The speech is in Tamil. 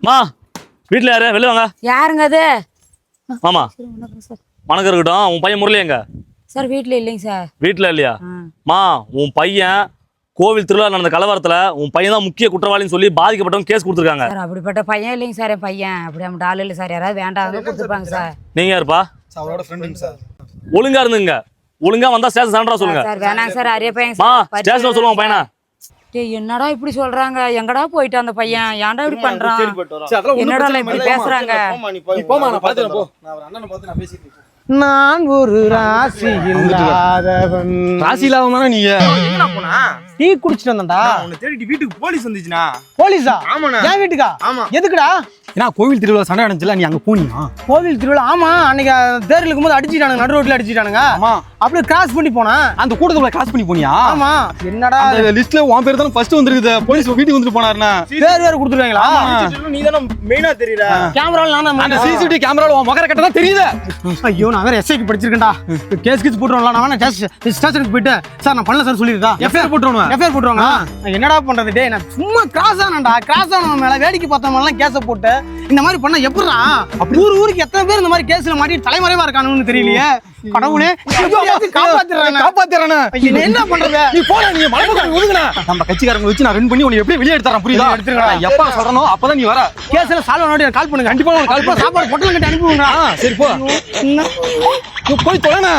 மா வீட்டில் யாரு வெளில வாங்க. யாருங்க அது? ஆமா வணக்கம் இருக்கட்டும். உன் பையன் முரளி எங்க? சார் வீட்டில் இல்லைங்க சார். வீட்டில் இல்லையா? மா உன் பையன் கோவில் திருவிழா நடந்த கலவரத்தில் உன் பையன் தான் முக்கிய குற்றவாளின்னு சொல்லி பாதிக்கப்பட்டவங்க கேஸ் கொடுத்துருக்காங்க. சார் அப்படிப்பட்ட பையன் இல்லைங்க சார். என் பையன் அப்படி நம்ம ஆள் இல்லை சார். யாராவது வேண்டாம் கொடுத்துருப்பாங்க சார். நீங்க யாருப்பா? அவரோட ஃப்ரெண்டுங்க சார். ஒழுங்கா இருந்துங்க. ஒழுங்கா வந்தா ஸ்டேஷன் சண்டரா சொல்லுங்க. சார் வேணாங்க சார். அரிய பையன் மா சார். ஸ்டேஷன்ல சொல்லுவாங்க பையனா. டேய் என்னடா இப்படி சொல்றாங்க? எங்கடா போயிட்டு அந்த பையன்? ஏன்டா இப்படி பண்றான்? என்னடா இப்படி பேசுறாங்க? நான் ஒரு ராசி இல்லாதவன். ராசி இல்லாம தானே நீங்க டீ குடிச்சிட்டு வந்தா உன்னை தேடிட்டு வீட்டுக்கு போலீஸ் வந்துச்சுனா. போலீஸா? ஆமாண்ணா. என் வீட்டுக்கா? ஆமா. எதுக்குடா? ஏன்னா கோவில் திருவிழா சண்டை நடந்துச்சுல, நீ அங்க போனியா? கோவில் திருவிழா? ஆமா, அன்னைக்கு தேர்தல் இருக்கும்போது அடிச்சிட்டானுங்க, நடு ரோட்ல அடிச்சிட்டானுங்க. ஆமா. அப்படியே கிராஸ் பண்ணி போனா அந்த கூட்டத்துல கிராஸ் பண்ணி போனியா? ஆமா. என்னடா அந்த லிஸ்ட்ல உன் பேர் தான ஃபர்ஸ்ட் வந்திருக்குது. போலீஸ் வீட்டுக்கு வந்துட்டு போனாருனா பேர் வேற கொடுத்துருவாங்களா? நீ தான மெயினா தெரியற. கேமரால நானே அந்த சிசிடிவி கேமரால உன் முகர கட்ட தான் தெரியுது. ஐயோ நான் வேற எஸ்ஐக்கு படிச்சிருக்கேன்டா. கேஸ் போட்டுறோம்ல. நான் வேணா ஸ்டேஷனுக்கு போயிட்டு சார் நான் பண்ணல சார் சொல்லிருக்கா. எஃப்ஐஆர் போட்டுறோம். எஃப்ஐஆர் போட்டுருவாங்க. என்னடா பண்றது? டேய் நான் சும்மா கிராஸ் ஆனடா. கிராஸ் ஆனவங்க மேல வேடிக்கை பார்த்தவங்க கேஸ போட்டு இந்த மாதிரி பண்ணா எப்படிடா? ஊருக்கு எத்தனை பேர் இந்த மாதிரி கேஸ்ல மாட்டி தலைமறைவா இருக்கானுன்னு தெரியலையே. கடவுளே காப்பாத்திறானே. என்ன பண்றது? நீ போடா, நீ மலைப்பக்கம் ஒதுங்கடா. நம்ம கட்சிக்காரங்க வச்சு நான் ரன் பண்ணி உன்னை எப்படி வெளியே எடுத்துறேன், புரியுதா? நான் எப்ப சொல்றனோ அப்பதான் நீ வர. கேஸ்ல சால்வ் பண்ணி கால் பண்ணுங்க. கண்டிப்பா கால் பண்ண. சாப்பாடு பொட்டலம் கட்டி அனுப்பி விடுறா. சரி போ. போய் தொலைனா.